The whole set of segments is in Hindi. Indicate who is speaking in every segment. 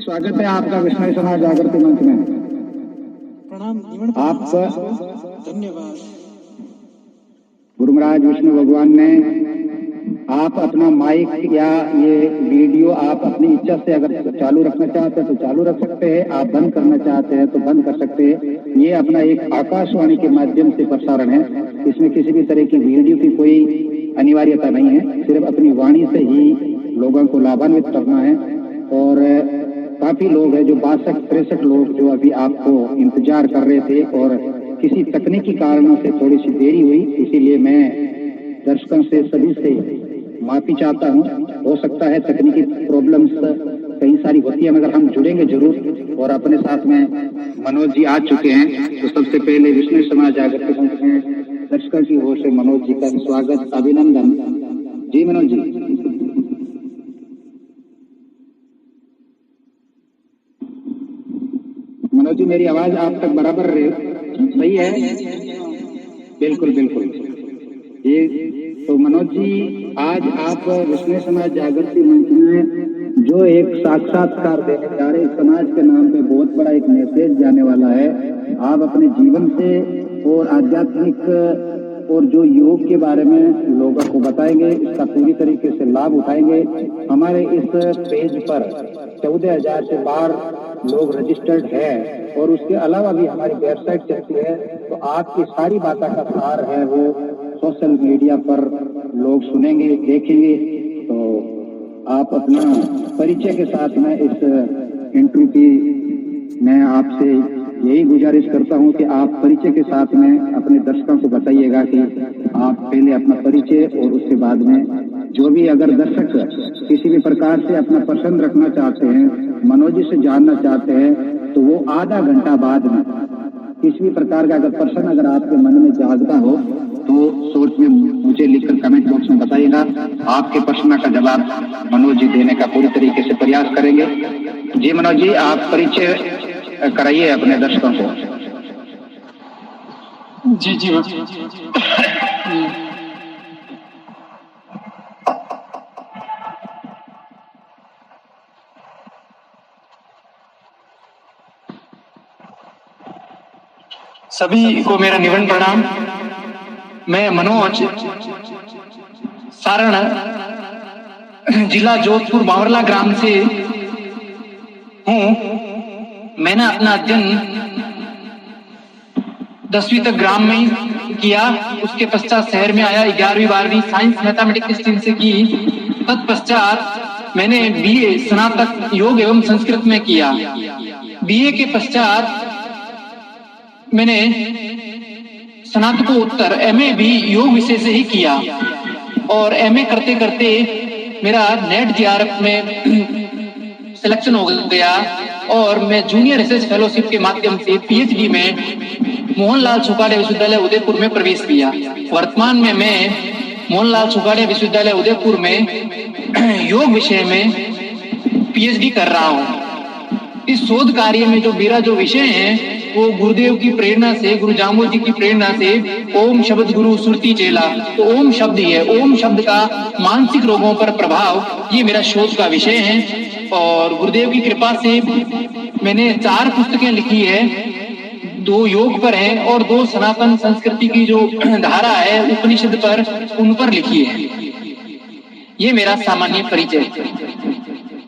Speaker 1: स्वागत है आपका विष्णु समाज जागृति मंच में।
Speaker 2: प्रणाम
Speaker 1: आपका
Speaker 2: धन्यवाद।
Speaker 1: गुरु महाराज विष्णु भगवान ने आप अपना माइक या ये वीडियो आप अपनी इच्छा से अगर चालू रखना चाहते हैं तो चालू रख सकते हैं, आप बंद करना चाहते हैं तो बंद कर सकते हैं। ये अपना एक आकाशवाणी के माध्यम से प्रसारण है, इसमें किसी भी तरह की वीडियो की कोई अनिवार्यता नहीं है, सिर्फ अपनी वाणी से ही लोगों को लाभान्वित करना है। और काफी लोग हैं जो 62-63 लोग जो अभी आपको इंतजार कर रहे थे और किसी तकनीकी कारणों से थोड़ी सी देरी हुई, इसीलिए मैं दर्शकों से सभी से माफी चाहता हूं। हो सकता है तकनीकी प्रॉब्लम्स कई सारी होती है, मगर हम जुड़ेंगे जरूर। और अपने साथ में मनोज जी आ चुके हैं, तो सबसे पहले विष्णु समाज जागृति मंच में दर्शकों की ओर से मनोज जी का स्वागत, अभिनंदन। जी मनोज जी। मनोज जी मेरी आवाज आप तक बराबर सही है? बिल्कुल बिल्कुल। ये तो मनोज जी, आज आप विष्णु समाज जागृति मंच में जो एक साक्षात्कार देने जा रहे हैं, समाज के नाम पे बहुत बड़ा एक मैसेज जाने वाला है। आप अपने जीवन से और आध्यात्मिक और जो योग के बारे में लोगों को बताएंगे, इसका पूरी तरीके से लाभ उठाएंगे। हमारे इस पेज पर 14,000 से पार लोग रजिस्टर्ड है और उसके अलावा भी हमारी वेबसाइट चलती है, तो आपकी सारी बातों का सार है वो सोशल मीडिया पर लोग सुनेंगे, देखेंगे। तो आप अपना परिचय के साथ में इस इंटरव्यू की मैं आपसे यही गुजारिश करता हूं कि आप परिचय के साथ में अपने दर्शकों को बताइएगा कि आप पहले अपना परिचय और उसके बाद में जो भी अगर दर्शक किसी भी प्रकार से अपना प्रश्न रखना चाहते हैं, मनोज जी से जानना चाहते हैं, तो वो आधा घंटा बाद में किसी भी प्रकार का अगर प्रश्न अगर आपके मन में जागता हो तो शॉर्ट में मुझे लिखकर कमेंट बॉक्स में बताइएगा। आपके प्रश्न का जवाब मनोज जी देने का पूरी तरीके से प्रयास करेंगे। जी मनोज जी, आप परिचय कराइए अपने दर्शकों को।
Speaker 2: जी जी सभी को मेरा निवन प्रणाम। मैं मनोज, सारण जिला जोधपुर बावरला ग्राम से हूँ। मैंने अपना अध्ययन 10वीं तक ग्राम में किया, उसके पश्चात शहर में आया। 11वीं 12वीं साइंस मैथमेटिक्स स्ट्रीम से की। तत्पश्चात मैंने बीए स्नातक योग एवं संस्कृत में किया। बीए के पश्चात मैंने स्नातकोत्तर एमए भी योग विषय से ही किया और एमए करते करते मेरा नेट जेआरएफ में सिलेक्शन हो गया और मैं जूनियर रिसर्च फेलोशिप के माध्यम से पीएचडी में मोहनलाल सुखाड़िया विश्वविद्यालय उदयपुर में प्रवेश किया। वर्तमान में मैं मोहनलाल सुखाड़िया विश्वविद्यालय उदयपुर में योग विषय में पीएचडी कर रहा हूँ। इस शोध कार्य में जो मेरा जो विषय है वो गुरुदेव की प्रेरणा से, गुरु जामोद जी की प्रेरणा से ओम शब्द गुरु सुरती चेला, तो ओम शब्द ही है। ओम शब्द का मानसिक रोगों पर प्रभाव, ये मेरा शोध का विषय है। और गुरुदेव की कृपा से मैंने 4 पुस्तकें लिखी है, 2 योग पर है और 2 सनातन संस्कृति की जो धारा है उपनिषद पर, उन पर लिखी है। ये मेरा सामान्य परिचय है।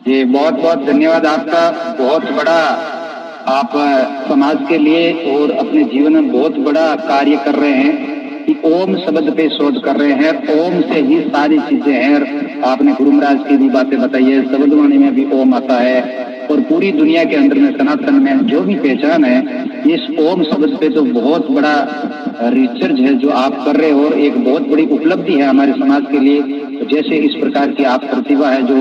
Speaker 1: ये बहुत बहुत धन्यवाद आपका। बहुत बड़ा आप समाज के लिए और अपने जीवन में बहुत बड़ा कार्य कर रहे हैं कि ओम शब्द पे शोध कर रहे हैं। ओम से ही सारी चीजें हैं। आपने गुरु महाराज की भी बातें बताई है, शब्दवाणी में भी ओम आता है और पूरी दुनिया के अंदर में सनातन में जो भी पहचान है, इस ओम शब्द पे तो बहुत बड़ा रिसर्च है जो आप कर रहे हो और एक बहुत बड़ी उपलब्धि है हमारे समाज के लिए। जैसे इस प्रकार की आप प्रतिभा है जो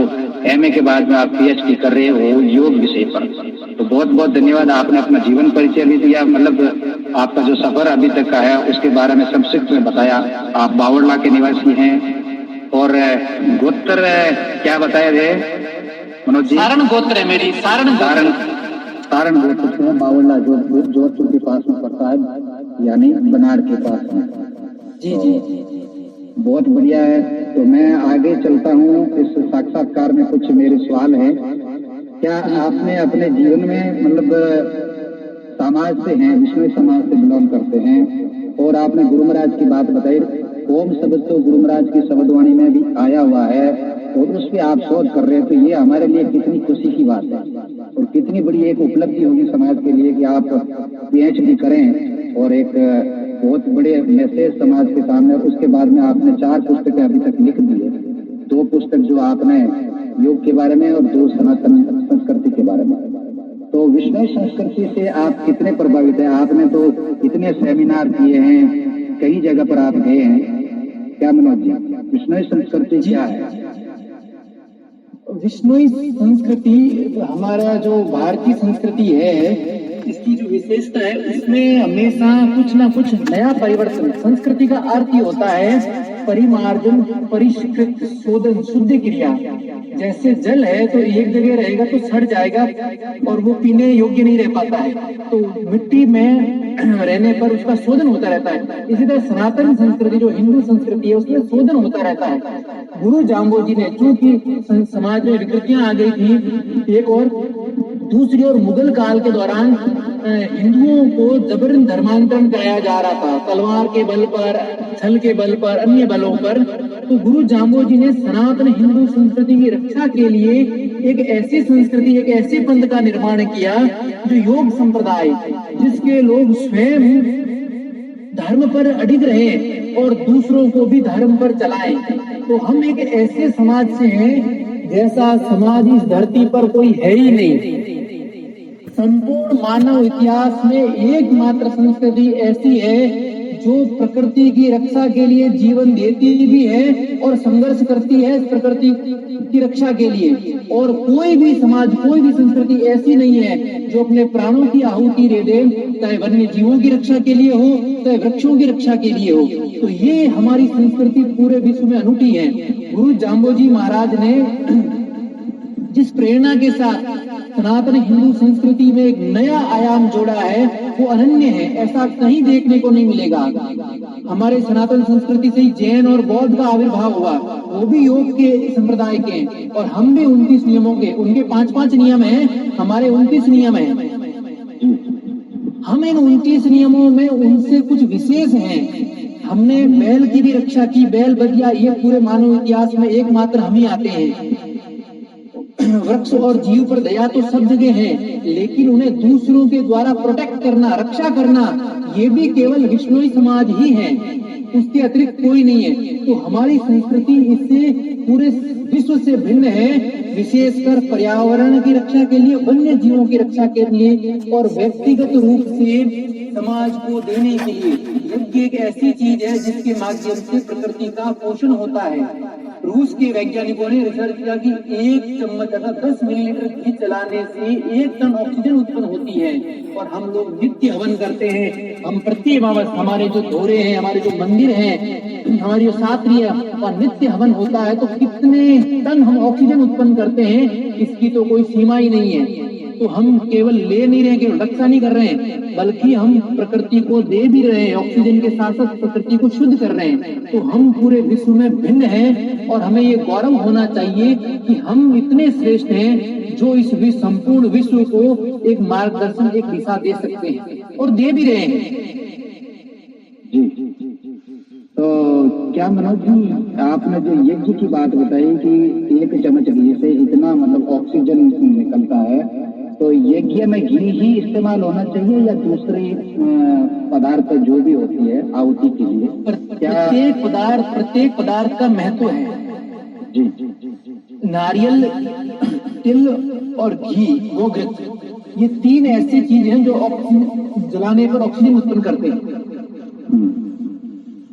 Speaker 1: एमए के बाद में आप पीएचडी कर रहे हो योग विषय पर, तो बहुत बहुत धन्यवाद। आपने अपना जीवन परिचय भी दिया, मतलब आपका जो सफर अभी तक का है उसके बारे में संक्षिप्त में बताया। आप बावरला के निवासी हैं और गोत्र क्या बताए थे मनोज जी?
Speaker 2: सारण गोत्र है मेरी। सारण
Speaker 1: गोत्र से बावरला जो जोधपुर के पास में पड़ता है, यानी बनाड़ के पास में।
Speaker 2: जी जी
Speaker 1: बहुत बढ़िया है। तो मैं आगे चलता हूँ। इस साक्षात्कार में कुछ मेरे सवाल हैं क्या आपने अपने जीवन में मतलब समाज से हैं, विष्णु समाज से बिलोंग करते हैं, और आपने गुरु महाराज की बात बताई, ओम शब्द तो गुरु महाराज की शब्दवाणी में भी आया हुआ है और उस पर आप शोध कर रहे हैं, तो ये हमारे लिए कितनी खुशी की बात है और कितनी बड़ी एक उपलब्धि होगी समाज के लिए कि आप PhD करें और एक बहुत बड़े मैसेज समाज के सामने। उसके बाद में आपने 4 पुस्तकें अभी तक लिख दी है, 2 पुस्तक जो आपने योग के बारे में और 2 सनातन संस्कृति के बारे में। तो विष्णु संस्कृति से आप कितने प्रभावित हैं? आपने तो इतने सेमिनार किए हैं, कई जगह पर आप गए हैं, क्या मनोज जी विष्णु संस्कृति क्या है?
Speaker 3: विष्णुई संस्कृति हमारा जो भारतीय संस्कृति है, इसकी जो विशेषता है उसमें हमेशा कुछ ना कुछ नया परिवर्तन। संस्कृति का अर्थ ही होता है परिमार्जन, परिष्कृत, शोधन, शुद्ध क्रिया। जैसे जल है तो एक जगह रहेगा तो सड़ जाएगा और वो पीने योग्य नहीं रह पाता है, तो मिट्टी में रहने पर उसका शोधन होता रहता है। इसी तरह सनातन संस्कृति जो हिंदू संस्कृति है उसमें शोधन होता रहता है। गुरु जाम्बोजी ने, चूंकि समाज में विकृतियां आ गई थी एक और, दूसरी ओर मुगल काल के दौरान हिंदुओं को जबरन धर्मांतरण कराया जा रहा था, तलवार के बल पर, छल के बल पर, अन्य बलों पर। तो गुरु जाम्बोजी ने सनातन हिंदू संस्कृति की रक्षा के लिए एक ऐसी संस्कृति, एक ऐसे पंथ का निर्माण किया जो योग संप्रदाय, जिसके लोग स्वयं धर्म पर अडिग रहे और दूसरों को भी धर्म पर चलाएं। तो हम एक ऐसे समाज से हैं जैसा समाज इस धरती पर कोई है ही नहीं। संपूर्ण मानव इतिहास में एकमात्र संस्कृति ऐसी है जो प्रकृति की रक्षा के लिए जीवन देती भी है और संघर्ष करती है प्रकृति की रक्षा के लिए। और कोई भी समाज, कोई भी संस्कृति ऐसी नहीं है जो अपने प्राणों की आहुति दे दे, चाहे वन्य जीवों की रक्षा के लिए हो, चाहे वृक्षों की रक्षा के लिए हो। तो ये हमारी संस्कृति पूरे विश्व में अनूठी है। गुरु जाम्बोजी महाराज ने जिस प्रेरणा के साथ सनातन हिंदू संस्कृति में एक नया आयाम जोड़ा है वो अनन्य है, ऐसा कहीं देखने को नहीं मिलेगा। हमारे सनातन संस्कृति से ही जैन और बौद्ध का आविर्भाव हुआ, वो भी योग के संप्रदाय के हैं, और हम भी 29 नियमों के, उनके 5-5 नियम हैं, हमारे 29 नियम हैं। हम इन 29 नियमों में उनसे कुछ विशेष हैं। हमने बैल की भी रक्षा की, बैल बगिया, ये पूरे मानव इतिहास में एकमात्र हम ही आते हैं। वृक्ष और जीव पर दया तो सब जगह है, लेकिन उन्हें दूसरों के द्वारा प्रोटेक्ट करना, रक्षा करना, ये भी केवल विष्णुई समाज ही है, उसके अतिरिक्त कोई नहीं है। तो हमारी संस्कृति इससे पूरे विश्व से भिन्न है, विशेषकर पर्यावरण की रक्षा के लिए, वन्य जीवों की रक्षा के लिए और व्यक्तिगत रूप से समाज को देने के लिए। यज्ञ एक ऐसी चीज है जिसके माध्यम से प्रकृति का पोषण होता है। रूस के वैज्ञानिकों ने रिसर्च किया कि 1 चम्मच अगर 10 मिलीलीटर घी चलाने से 1 टन ऑक्सीजन उत्पन्न होती है। और हम लोग नित्य हवन करते हैं, हम प्रति अमावस्या, हमारे जो धोरे हैं, हमारे जो मंदिर हैं, हमारी जो सात्रिय और नित्य हवन होता है, तो कितने टन हम ऑक्सीजन उत्पन्न करते हैं, इसकी तो कोई सीमा ही नहीं है। तो हम केवल ले नहीं रहे, केवल रक्षा नहीं कर रहे हैं, बल्कि हम प्रकृति को दे भी रहे हैं, ऑक्सीजन के साथ साथ प्रकृति को शुद्ध कर रहे हैं। तो हम पूरे विश्व में भिन्न हैं और हमें ये गौरव होना चाहिए कि हम इतने श्रेष्ठ हैं जो इस संपूर्ण विश्व को एक मार्गदर्शन, एक दिशा दे सकते हैं और दे भी रहे हैं।
Speaker 1: जी, तो क्या मनोज जी, आपने जो यज्ञ की बात बताई कि 1 चम्मच घी से इतना मतलब ऑक्सीजन निकलता है, तो यज्ञ में घी ही इस्तेमाल होना चाहिए या दूसरी पदार्थ जो भी होती है आहुति के लिए?
Speaker 3: प्रत्येक पदार्थ का महत्व है।
Speaker 1: जी,
Speaker 3: नारियल, तिल और घी, गोघृत, ये 3 ऐसी चीज हैं जो जलाने पर ऑक्सीजन उत्पन्न करते हैं।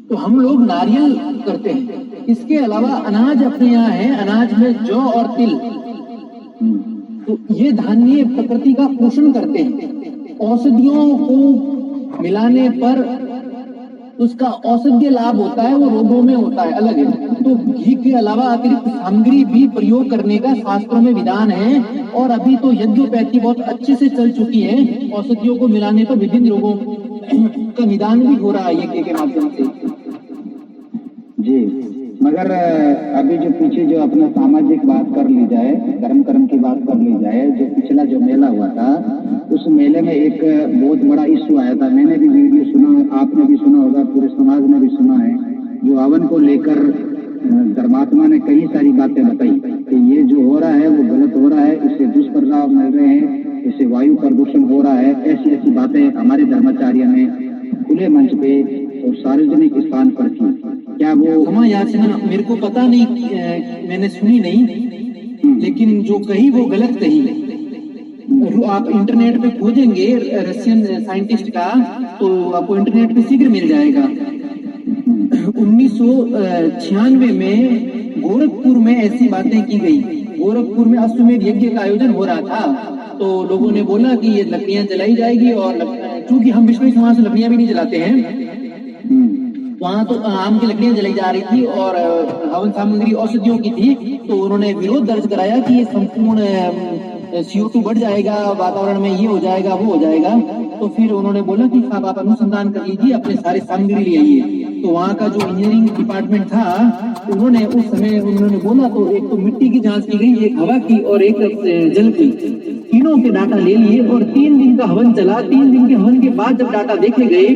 Speaker 3: तो हम लोग नारियल करते हैं। इसके अलावा अनाज अपने यहाँ है, अनाज में जौ और तिल, तो ये धान्य प्रकृति का पोषण करते हैं। औषधियों को मिलाने पर उसका औषधीय लाभ होता है, वो रोगों में होता है, अलग है। तो घी के अलावा अतिरिक्त सामग्री भी प्रयोग करने का शास्त्रों में विधान है। और अभी तो यज्ञोपैथी बहुत अच्छे से चल चुकी है, औषधियों को मिलाने पर विभिन्न रोगों का निदान भी हो रहा है यज्ञ के माध्यम से।
Speaker 1: जी, मगर अभी जो पीछे जो अपना सामाजिक बात कर ली जाए, धर्म कर्म की बात कर ली जाए, जो पिछला जो मेला हुआ था उस मेले में एक बहुत बड़ा इश्यू आया था। मैंने भी वीडियो सुना, आपने भी सुना होगा, पूरे समाज ने भी सुना है। जो हवन को लेकर धर्मात्मा ने कई सारी बातें बताई कि ये जो हो रहा है वो गलत हो रहा है, इससे दुष्प्रभाव मिल रहे हैं, इससे वायु प्रदूषण हो रहा है। ऐसी ऐसी बातें हमारे धर्माचार्य ने खुले मंच पे और सार्वजनिक स्थान पर की। क्या वो
Speaker 3: क्षमा याचना मेरे को पता नहीं, मैंने सुनी नहीं, लेकिन जो कही वो गलत कही। आप इंटरनेट पे खोजेंगे रशियन साइंटिस्ट का तो आपको इंटरनेट पे शीघ्र मिल जाएगा। 1996 में गोरखपुर में ऐसी बातें की गई। गोरखपुर में अश्वमेध यज्ञ का आयोजन हो रहा था, तो लोगों ने बोला कि ये लकड़ियां जलाई जाएगी, और चूंकि हम विष्णु समाज से लकड़ियां भी नहीं जलाते हैं, वहां तो आम की लकड़ियां जलाई जा रही थी और हवन सामग्री औषधियों की थी। तो उन्होंने विरोध दर्ज कराया कि ये संपूर्ण CO2 बढ़ जाएगा, वातावरण में ये हो जाएगा, वो हो जाएगा। तो फिर उन्होंने बोला कि साहब आप अनुसंधान कर लीजिए, अपने सारे सामग्री ले आइए। तो वहाँ का जो इंजीनियरिंग डिपार्टमेंट था, उन्होंने उस समय उन्होंने बोला, तो एक तो मिट्टी की जांच की गई, एक हवा की और एक जल की, तीनों के डाटा ले लिए और 3 दिन का हवन चला। 3 दिन के हवन के बाद जब डाटा देखे गए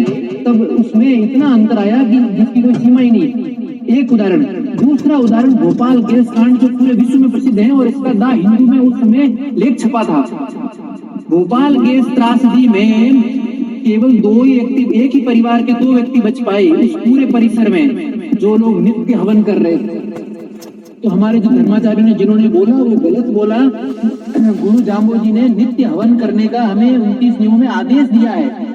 Speaker 3: तब उसमें इतना अंतर आया कि जिसकी कोई सीमा ही नहीं। एक उदाहरण। दूसरा उदाहरण, भोपाल गैस कांड जो पूरे विश्व में प्रसिद्ध है और इसका द हिंदू में उस समय लेख छपा था। भोपाल गैस त्रासदी में केवल 2 ही व्यक्ति, एक ही परिवार के 2 व्यक्ति बच पाए उस पूरे परिसर में, जो लोग नित्य हवन कर रहे थे। तो हमारे जो धर्माचार्य ने जिन्होंने बोला वो गलत बोला। गुरु जाम्बोजी ने नित्य हवन करने का हमें 29 नियमों में आदेश दिया है।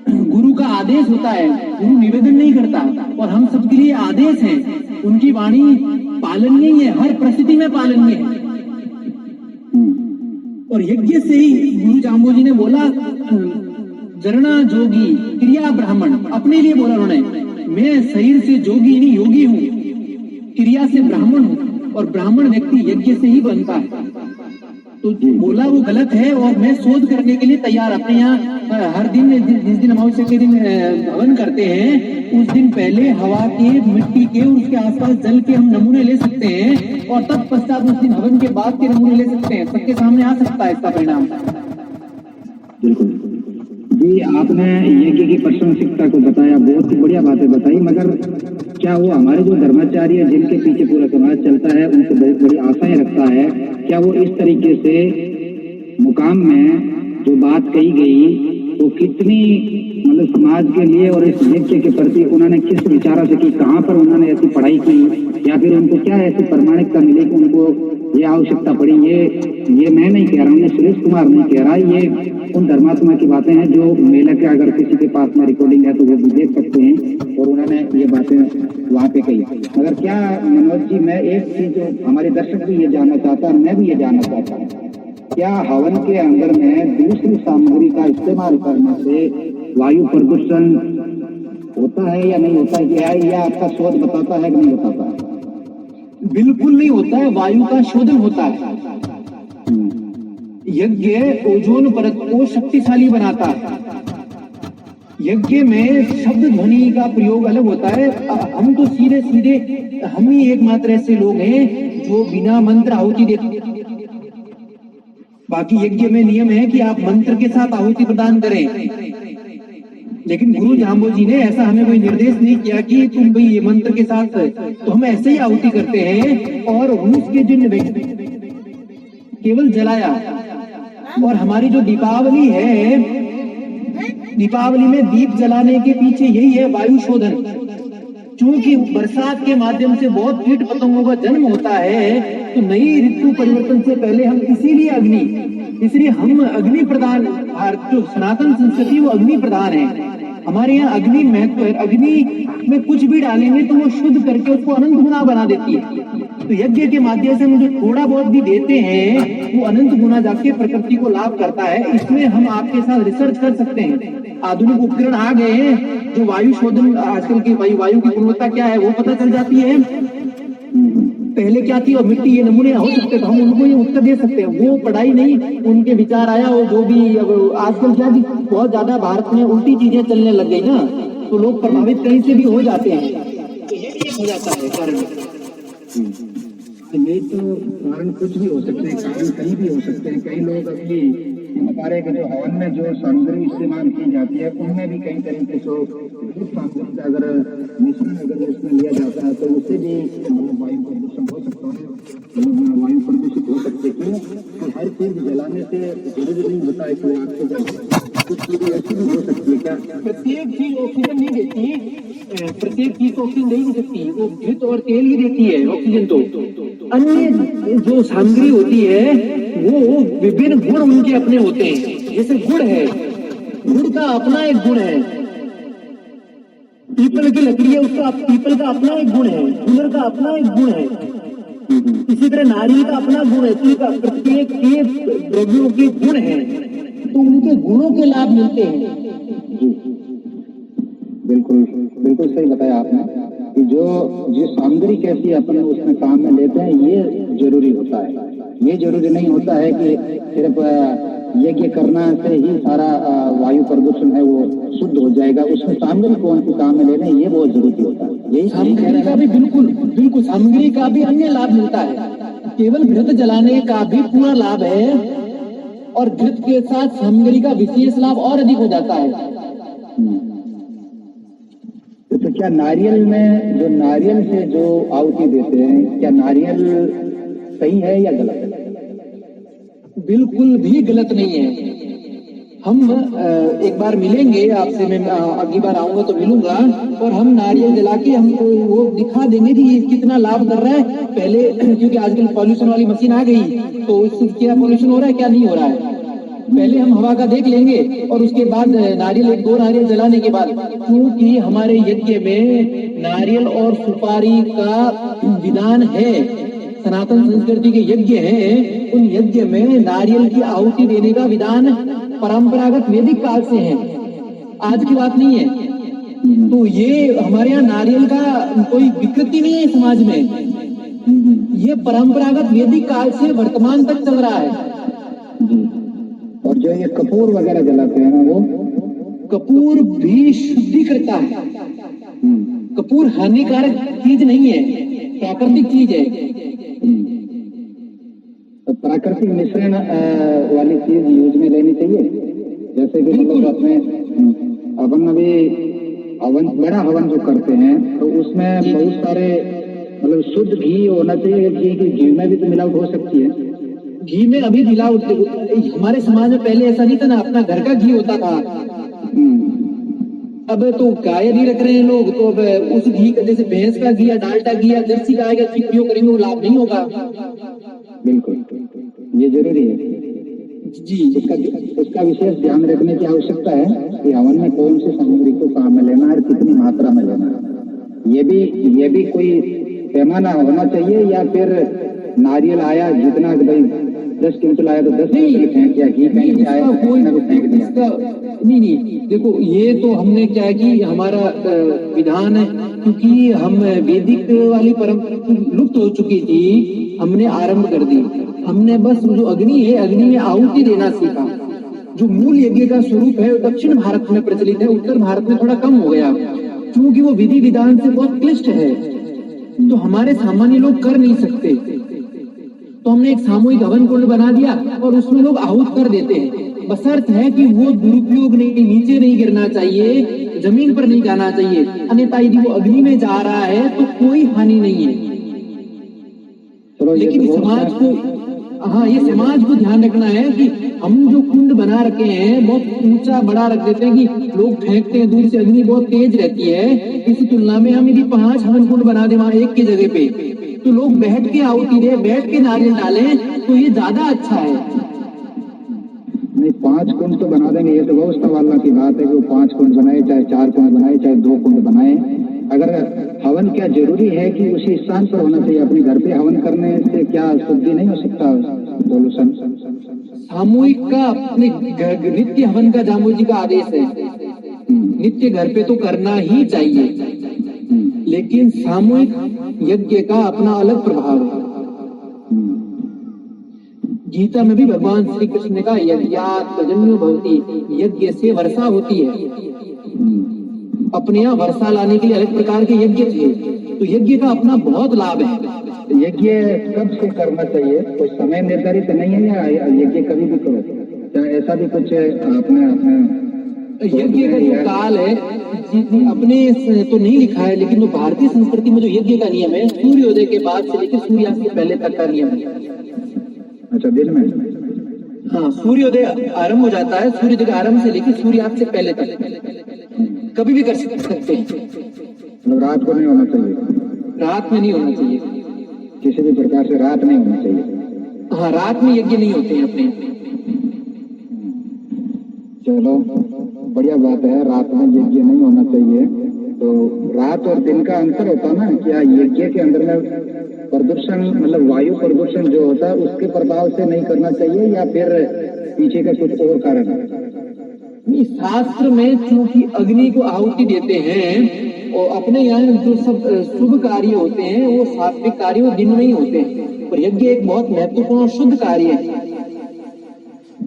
Speaker 3: गुरु का आदेश होता है, गुरु निवेदन नहीं करता, और हम सबके लिए आदेश है। उनकी वाणी पालनीय है, हर परिस्थिति में पालनीय है। और यज्ञ से ही गुरु जाम्बोजी ने बोला, जरना जोगी क्रिया ब्राह्मण, अपने लिए बोला उन्होंने, मैं शरीर से जोगी नहीं योगी हूँ, क्रिया से ब्राह्मण हूँ, और ब्राह्मण व्यक्ति यज्ञ से ही बनता है। तो बोला वो गलत है, और मैं शोध करने के लिए तैयार। अपने यहाँ हर दिन जिस दिन अमावस्या के दिन हवन करते हैं, उस दिन पहले हवा के, मिट्टी के और उसके आसपास जल के हम नमूने ले सकते हैं, और तत्पश्चात उस दिन हवन के बाद के नमूने ले सकते हैं। सबके सामने आ सकता है इसका परिणाम।
Speaker 1: बिल्कुल जी, आपने यज्ञ की प्रासंगिकता को बताया, बहुत ही बढ़िया बातें बताई। मगर क्या वो हमारे जो धर्माचार्य जिनके पीछे पूरा समाज चलता है, उनको बहुत बड़ी आशाएं रखता है, क्या वो इस तरीके से मुकाम में जो बात कही गई तो कितनी मतलब समाज के लिए और इस यज्ञ के प्रति उन्होंने किस विचारा से की, कहाँ पर उन्होंने ऐसी पढ़ाई की, या फिर उनको क्या ऐसी प्रमाणिकता मिली कि उनको ये आवश्यकता पड़ी? ये मैं नहीं कह रहा हूँ, सुरेश कुमार नहीं कह रहा, ये उन धर्मात्मा की बातें हैं जो मेला के, अगर किसी के पास में रिकॉर्डिंग है तो वो भी देख सकते हैं, और उन्होंने ये बातें वहाँ पे कही। मगर क्या मनोज जी, मैं एक चीज जो हमारे दर्शक भी ये जानना चाहता है, मैं भी ये जानना चाहता हूँ, क्या हवन के अंदर में दूसरी सामग्री का इस्तेमाल करने से वायु प्रदूषण होता है या नहीं होता है? या आपका शोध बताता है कि नहीं बताता है?
Speaker 3: बिल्कुल नहीं होता है, वायु का शोधन होता है। यज्ञ ओजोन परत को शक्तिशाली बनाता है। यज्ञ में शब्द ध्वनि का प्रयोग अलग होता है। हम तो सीधे सीधे हम ही एकमात्र ऐसे लोग हैं जो बिना मंत्र आहुति देते। बाकी यज्ञ में नियम है कि आप मंत्र के साथ आहुति प्रदान करें, लेकिन गुरु जाम्बोजी ने ऐसा हमें कोई निर्देश नहीं किया कि तुम भाई ये मंत्र के साथ, तो हम ऐसे ही आहुति करते हैं। और रूस के जिन व्यक्ति केवल जलाया, और हमारी जो दीपावली है, दीपावली में दीप जलाने के पीछे यही है, वायु शोधन। चूंकि बरसात के माध्यम से बहुत कीट पतंगों का जन्म होता है, तो नई ऋतु परिवर्तन से पहले हम इसलिए हम अग्नि प्रधान, भारत जो सनातन संस्कृति वो अग्नि प्रधान है। हमारे यहाँ अग्नि महत्व है। अग्नि में कुछ भी डालेंगे तो वो शुद्ध करके उसको अनंत गुना बना देती है। तो यज्ञ के माध्यम से हम जो थोड़ा बहुत भी देते हैं वो अनंत गुना जाके प्रकृति को लाभ करता है। इसमें हम आपके साथ रिसर्च कर सकते हैं। आधुनिक उपकरण आ गए हैं जो वायु शोधन, आजकल की वायु की गुणवत्ता क्या है वो पता चल जाती है। पहले क्या थी और मिट्टी, ये नमूने हो सकते तो हम उनको ये उत्तर दे सकते हैं। वो पढ़ाई नहीं, उनके विचार आया। और जो भी अब आजकल क्या बहुत ज्यादा भारत में उल्टी चीजें चलने लग गई ना, तो लोग प्रभावित कहीं से भी हो जाते हैं। एक हो जाता है कारण।
Speaker 1: ये तो कारण कुछ भी हो सकते हैं, कारण कहीं भी हो सकते हैं। कई लोग अभी हमारे के जो हवन में जो सामग्री इस्तेमाल की जाती है उनमें भी कई तरीके से विद्युत सामग्री का अगर मिश्रण अगर उसमें लिया जाता है तो उससे भी मतलब वायु प्रदूषण हो सकता है, मतलब वायु प्रदूषित हो सकते हैं। तो हर चीज जलाने से जरूरी नहीं होता है कि आपको कुछ चीजें ऐसी भी हो सकती है। क्या
Speaker 3: प्रत्येक चीज ऑक्सीजन नहीं देती, प्रत्येक चीज को ऑक्सीजन नहीं सकती, वो घृत और तेल ही देती है ऑक्सीजन। तो अन्य जो सामग्री होती है वो विभिन्न गुण उनके अपने होते हैं। जैसे गुड़ है, गुड़ का अपना एक गुण है। पीपल की लकड़ी है, उसका पीपल का अपना एक गुण है, गुलर का अपना एक गुण है। इसी तरह नारियल का अपना गुण है। तो का प्रत्येक के द्रव्यों के गुण है, तो उनके गुणों के लाभ मिलते हैं।
Speaker 1: बिल्कुल बिल्कुल सही बताया आपने कि जो जिस सामग्री कैसी अपन उसमें काम में लेते हैं ये जरूरी होता है। ये जरूरी नहीं होता है कि सिर्फ यज्ञ करना से ही सारा वायु प्रदूषण है वो शुद्ध हो जाएगा। उसमें सामग्री कौन सी काम में ले रहे हैं ये बहुत जरूरी होता है। यही
Speaker 3: सामग्री का भी बिल्कुल बिल्कुल सामग्री का भी अन्य लाभ मिलता है। केवल घृत जलाने का भी पूरा लाभ है और घृत के साथ सामग्री का विशेष लाभ और अधिक हो जाता है।
Speaker 1: तो क्या नारियल में जो नारियल से जो आहुति देते हैं क्या नारियल सही है या गलत है?
Speaker 3: बिल्कुल भी गलत नहीं है। हम एक बार मिलेंगे आपसे, मैं अगली बार आऊंगा तो मिलूंगा और हम नारियल जला के हमको वो दिखा देंगे कि ये कितना लाभ कर रहा है। पहले क्योंकि आजकल पॉल्यूशन वाली मशीन आ गई तो इससे क्या पॉल्यूशन हो रहा है क्या नहीं हो रहा है, पहले हम हवा का देख लेंगे और उसके बाद नारियल, एक दो नारियल जलाने के बाद, क्योंकि हमारे यज्ञ में नारियल और सुपारी का विधान है। सनातन संस्कृति के यज्ञ हैं, उन यज्ञ में नारियल की आहुति देने का विधान परंपरागत वैदिक काल से है, आज की बात नहीं है। तो ये हमारे यहाँ नारियल का कोई विकृति नहीं है समाज में, ये परंपरागत वैदिक काल से वर्तमान तक चल रहा है।
Speaker 1: और जो ये कपूर वगैरह जलाते हैं ना वो
Speaker 3: कपूर भी शुद्धि करता है। कपूर हानिकारक चीज नहीं है, प्राकृतिक चीज है।
Speaker 1: तो प्राकृतिक मिश्रण वाली चीज यूज में लेनी चाहिए। जैसे कि मतलब अपने अपन अभी हवन, बड़ा हवन जो करते हैं तो उसमें बहुत सारे मतलब शुद्ध घी होना चाहिए। घी में भी तो मिलावट हो सकती है।
Speaker 3: घी में अभी मिलावट, हमारे समाज में पहले ऐसा नहीं था ना, अपना घर का घी होता था। अब तो गाय नहीं रख रहे हैं लोग, तो अब उस घी का, जैसे भैंस का घी या डालडा घी या जर्सी गाय का घी उपयोग करेंगे वो लाभ नहीं होगा।
Speaker 1: बिल्कुल ये जरूरी है
Speaker 3: जी।
Speaker 1: उसका विशेष ध्यान रखने की आवश्यकता है कि हवन में कौन सी सामग्री को काम में लेना है और कितनी मात्रा में लेना है। ये भी कोई पैमाना होना चाहिए या फिर नारियल आया जितना भाई 10 क्विंटल आया तो 10 क्विंटल फेंक दिया, घी कहीं आया तो फेंक दिया।
Speaker 3: नहीं, देखो ये तो हमने क्या है कि हमारा विधान है, क्योंकि हम वैदिक वाली परंपरा लुप्त हो चुकी थी, हमने आरंभ कर दी। हमने बस जो अग्नि है, अग्नि में आहुति देना सीखा। जो मूल यज्ञ का स्वरूप है दक्षिण भारत में प्रचलित है, उत्तर भारत में थोड़ा कम हो गया, क्योंकि वो विधि विधान से बहुत क्लिष्ट है, तो हमारे सामान्य लोग कर नहीं सकते। तो हमने एक सामूहिक हवन कुंड बना दिया और उसमें लोग आहूत कर देते हैं। बशर्त है कि वो दुरुपयोग नहीं, नीचे नहीं गिरना चाहिए, जमीन पर नहीं जाना चाहिए, अन्यथा यदि वो अग्नि में जा रहा है तो कोई हानि नहीं है। लेकिन समाज को, हाँ, ये समाज को ध्यान रखना है कि हम जो कुंड बना रखे हैं बहुत ऊंचा बड़ा रख देते हैं कि लोग फेंकते हैं दूर से, अग्नि बहुत तेज रहती है। इस तुलना में हम यदि 5 हवन कुंड बना दें वहां एक की जगह पे, तो लोग बैठ के आहुति दे, बैठ के नारियल डालें, तो ये ज्यादा अच्छा है।
Speaker 1: नहीं, 5 कुंड तो बना देंगे, ये तो बहुत सवाल की बात है कि वो 5 कुंड बनाए, चाहे 4 कुंड बनाए, चाहे 2 कुंड बनाए। अगर हवन क्या जरूरी है कि उसी स्थान पर होना चाहिए? अपने घर पे हवन करने से क्या शुद्धि नहीं हो सकता? सोल्यूशन
Speaker 3: सामूहिक का अपने नित्य हवन का जामू जी का आदेश है, नित्य घर पे तो करना ही चाहिए, लेकिन सामूहिक यज्ञ का अपना अलग प्रभाव है। गीता में भी भगवान श्री कृष्ण ने कहा यज्ञात् पर्जन्यो भवति, यज्ञ से वर्षा होती है। अपने यहाँ वर्षा लाने के लिए अलग प्रकार के यज्ञ थे, तो यज्ञ का अपना बहुत लाभ है।
Speaker 1: यज्ञ कब से करना चाहिए? कोई समय निर्धारित नहीं है या यज्ञ कभी भी करो? क्या ऐसा भी कुछ आपने अपने
Speaker 3: यज्ञ का जो काल है अपने तो नहीं लिखा है, लेकिन जो भारतीय संस्कृति में जो यज्ञ का नियम है, सूर्योदय के बाद से लेकर सूर्यास्त से पहले तक का नियम है।
Speaker 1: अच्छा, दिन में?
Speaker 3: हाँ, सूर्योदय आरंभ हो जाता है, सूर्योदय के आरंभ से लेकर सूर्यास्त से पहले तक कभी भी कर सकते हैं।
Speaker 1: मतलब रात को नहीं होना चाहिए?
Speaker 3: रात में नहीं होना चाहिए,
Speaker 1: किसी भी प्रकार से रात नहीं होना चाहिए।
Speaker 3: हाँ, रात में यज्ञ नहीं होते हैं अपने।
Speaker 1: चलो, बढ़िया बात है, रात में यज्ञ नहीं होना चाहिए। तो रात और दिन का अंतर होता ना, क्या यज्ञ के अंदर में प्रदूषण मतलब वायु प्रदूषण जो होता है उसके प्रभाव से नहीं करना चाहिए या फिर पीछे का कुछ और कारण है?
Speaker 3: शास्त्र में चूंकि अग्नि को आहुति देते हैं और अपने यहाँ जो सब शुभ कार्य होते हैं वो सात्विक कार्य वो दिन में ही होते हैं, और यज्ञ एक बहुत महत्वपूर्ण शुद्ध कार्य है।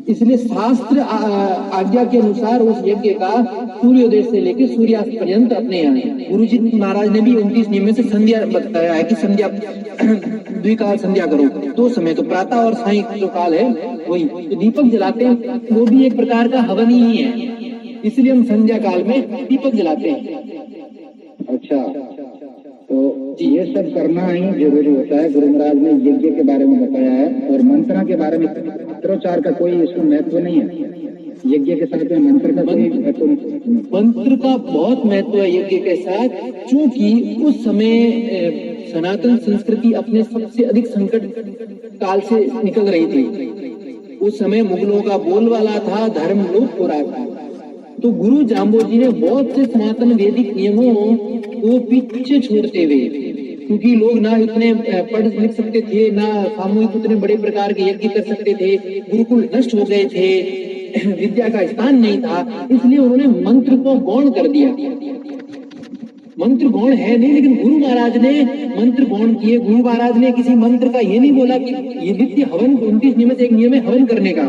Speaker 3: इसलिए शास्त्र आज्ञा के अनुसार उस यज्ञ का सूर्योदय से लेकर सूर्यास्त पर्यंत अपने यहाँ गुरु जी महाराज ने भी 29 नियम में से संध्या बताया है कि संध्या द्विकाल संध्या करो, दो समय, तो प्रातः और सायं जो काल है वही। तो दीपक जलाते हैं वो भी एक प्रकार का हवन ही है, इसलिए हम संध्या काल में दीपक जलाते हैं।
Speaker 1: अच्छा, तो ये सब करना ही जरूरी होता है। गुरु महाराज ने यज्ञ के बारे में बताया है और मंत्रों के बारे में। मंत्रोच्चार का कोई इसमें महत्व नहीं है? यज्ञ के साथ में मंत्र का कोई महत्व?
Speaker 3: मंत्र का बहुत महत्व है यज्ञ के साथ, क्योंकि उस समय सनातन संस्कृति अपने सबसे अधिक संकट काल से निकल रही थी। उस समय मुगलों का बोलबाला था, धर्म लुप्त हो रहा था। तो गुरु जाम्बोजी ने बहुत से सनातन वैदिक नियमों को पीछे छोड़ते हुए, क्योंकि लोग ना इतने पढ़ लिख सकते थे, ना सामूहिक उतने बड़े प्रकार के यज्ञ कर सकते थे, गुरुकुल नष्ट हो गए थे, विद्या का स्थान नहीं था, इसलिए उन्होंने मंत्र को गौण कर दिया। मंत्र गौण है नहीं, लेकिन गुरु महाराज ने मंत्र गौण किए। गुरु महाराज ने किसी मंत्र का ये नहीं बोला कि ये नित्य हवन 29 नियम से एक नियम है हवन करने का,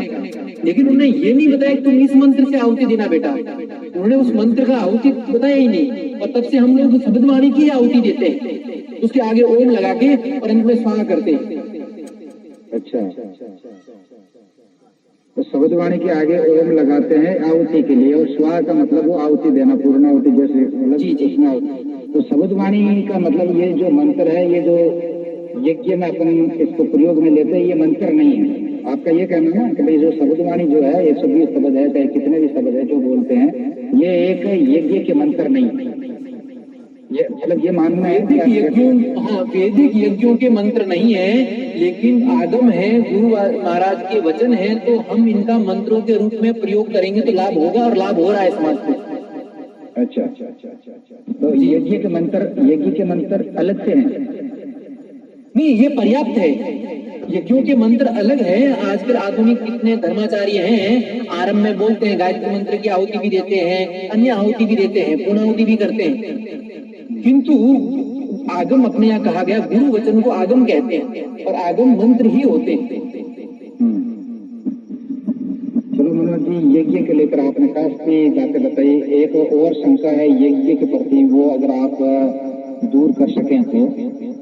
Speaker 3: लेकिन उन्होंने ये नहीं बताया कि तुम इस मंत्र से आहुति देना बेटा। उन्होंने उस मंत्र का आहुति बताया ही नहीं, और तब से हम लोग शब्दवाणी की आहुति देते हैं, उसके आगे ओम लगा के और अंत में स्वाहा करते हैं।
Speaker 1: अच्छा, तो शब्दवाणी के आगे ओम लगाते हैं आहुति के लिए, और स्वाहा का मतलब वो आहुति देना, पूर्ण आहुति जैसे मतलब जी। तो शब्दवाणी का मतलब ये जो मंत्र है, ये जो यज्ञ में अपन इसको प्रयोग में लेते हैं, ये मंत्र नहीं है। आपका ये कहना ना कि भाई जो शब्दवाणी जो है 120 शब्द है, चाहे कितने भी शब्द है जो बोलते हैं, ये एक यज्ञ के मंत्र नहीं है। ये मतलब ये मानना है
Speaker 3: वैदिक यज्ञों, हाँ, वैदिक यज्ञों के मंत्र नहीं है, लेकिन आगम है, गुरु महाराज के वचन है, तो हम इनका मंत्रों के रूप में प्रयोग करेंगे तो लाभ होगा, और लाभ हो रहा है समाज में।
Speaker 1: अच्छा, तो यज्ञ के मंत्र अलग से हैं?
Speaker 3: नहीं, ये पर्याप्त है। यज्ञों के मंत्र अलग है। आजकल आधुनिक कितने धर्माचार्य हैं, आरंभ में बोलते हैं, गायत्री मंत्र की आहुति भी देते हैं, अन्य आहुति भी देते हैं, पूर्णाहुति भी करते हैं, किंतु आगम अपने यहाँ कहा गया, गुरु वचन को आगम कहते हैं, और आगम मंत्र ही होते हैं।
Speaker 1: चलो मनोज जी, यज्ञ के लेकर आपने काफी बातें बताई। एक और शंका है यज्ञ के प्रति, वो अगर आप दूर कर सकें तो,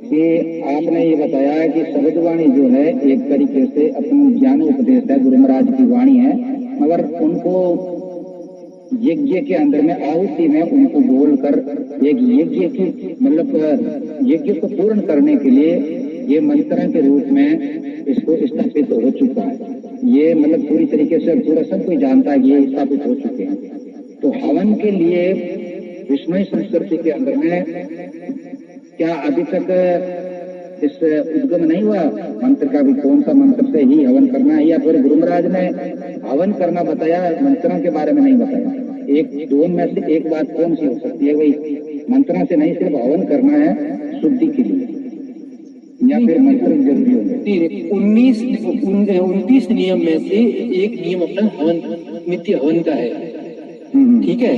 Speaker 1: कि आपने ये बताया कि शब्दवाणी जो है एक तरीके से अपनी ज्ञान उपदेश है, गुरु महाराज की वाणी है, मगर उनको यज्ञ के अंदर में आहुति में उनको बोलकर एक यज्ञ की मतलब यज्ञ को पूर्ण करने के लिए ये मंत्र के रूप में इसको स्थापित हो चुका है। ये मतलब पूरी तरीके से पूरा सब कोई जानता है ये स्थापित हो चुके हैं। तो हवन के लिए विष्णु संस्कृति के अंदर में क्या अभी तक इस उद्गम नहीं हुआ मंत्र का भी, कौन सा मंत्र से ही हवन करना है, या फिर गुरु महाराज ने हवन करना बताया, मंत्रों के बारे में नहीं बताया? एक दोनों में से एक बात कौन सी हो सकती है? वही मंत्रों से नहीं, सिर्फ हवन करना है शुद्धि के लिए, या फिर मंत्र जरूरी होंगे?
Speaker 3: 29 नियम में से एक नियम अपना हवन, नित्य हवन का है, ठीक है,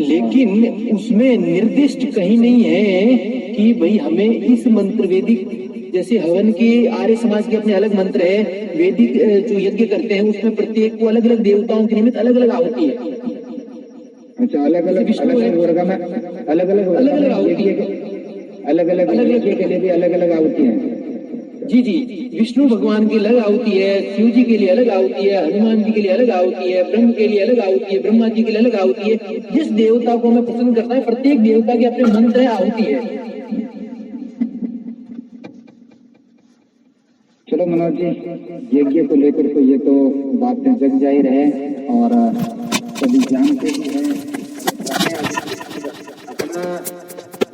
Speaker 3: लेकिन उसमें निर्दिष्ट कहीं नहीं है कि भाई हमें इस मंत्र, वैदिक जैसे हवन के आर्य समाज के अपने अलग मंत्र है, वैदिक जो यज्ञ करते हैं उसमें प्रत्येक को अलग अलग देवताओं के निमित्त अलग अलग आहुति है।
Speaker 1: अच्छा, अलग अलग वर्ग में अलग अलग आहुति है। अलग अलग यज्ञ के लिए भी अलग अलग आहुति है।
Speaker 3: जी जी, विष्णु भगवान की अलग आहुति है, शिव जी के लिए अलग आहुति है, हनुमान जी के लिए अलग आहुति है, ब्रह्म के लिए अलग आहुति है, ब्रह्मा जी के लिए अलग आहुति है। जिस देवता को हमें पसंद करता है, प्रत्येक देवता के अपने मंत्र है, आहुति है।
Speaker 1: चलो मनोज जी, यज्ञ को लेकर तो ये तो बातें जग जाहिर है और सभी जानते भी हैं। अपना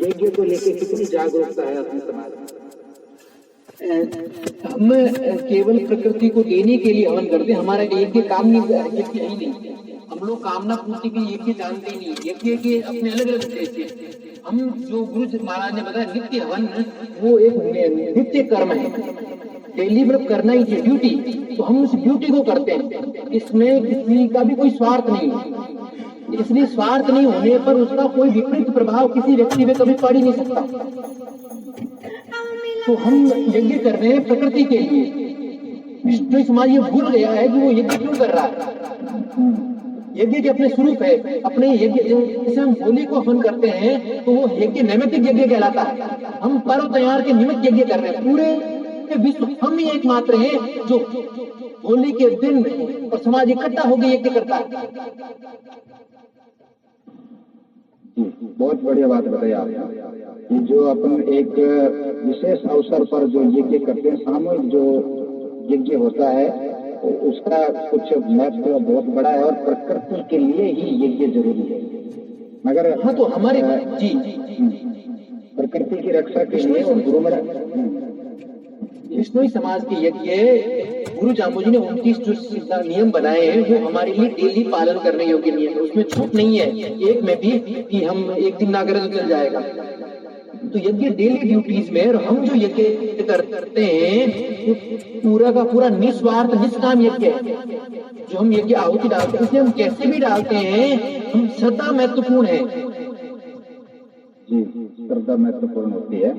Speaker 1: यज्ञ को लेकर कितनी जागरूकता है अपने समाज में?
Speaker 3: हम केवल प्रकृति को देने के लिए हवन करते हैं। हमारा यज्ञ काम नहीं, यज्ञ है ही नहीं। हम लोग कामना पूर्ति के यज्ञ जानते ही नहीं। यज्ञ के अपने अलग अलग उद्देश्य हैं। हम जो गुरु महाराज ने बताया नित्य हवन, वो एक नित्य कर्म है, डेली मतलब करना ही चाहिए, ड्यूटी। तो हम उस ड्यूटी को करते हैं, इसमें किसी का भी कोई स्वार्थ नहीं है। इसलिए स्वार्थ नहीं होने पर उसका कोई विपरीत प्रभाव किसी व्यक्ति में कभी पड़ ही नहीं सकता। तो हम यज्ञ कर रहे हैं प्रकृति के लिए। विष्णु समाज ये भूल गया है कि वो यज्ञ क्यों कर रहा है। यज्ञ के अपने स्वरूप है, अपने यज्ञ। जैसे हम होली को हवन करते हैं तो वो यज्ञ नैमित्तिक यज्ञ कहलाता है। हम पर्व त्योहार के निमित्त यज्ञ कर रहे हैं। पूरे विश्व हम ही एकमात्र हैं जो होली के दिन और समाज इकट्ठा होकर यज्ञ करता है।
Speaker 1: बहुत बढ़िया बात बताई आपने। ये जो अपन एक विशेष अवसर पर जो यज्ञ करते हैं, सामूहिक जो यज्ञ होता है, उसका कुछ महत्व बहुत बड़ा है और प्रकृति के लिए ही यज्ञ जरूरी है। मगर
Speaker 3: हाँ, तो हमारे जी
Speaker 1: प्रकृति की रक्षा के लिए और गुरु
Speaker 3: विष्णु समाज के यज्ञ गुरु जाम्बू जी ने 29 जो नियम बनाए हैं, वो हमारे लिए डेली पालन करने योग्य नियम है। उसमें छूट नहीं है एक में भी कि हम एक दिन ना करें तो चल जाएगा। तो यज्ञ डेली ड्यूटीज में, और हम जो यज्ञ करते हैं वो पूरा का पूरा निस्वार्थ निष्काम यज्ञ है। जो हम यज्ञ आहुति डालते हैं, इसलिए हम कैसे भी डालते हैं, हम श्रद्धा महत्वपूर्ण है।
Speaker 1: जी, श्रद्धा महत्वपूर्ण होती है।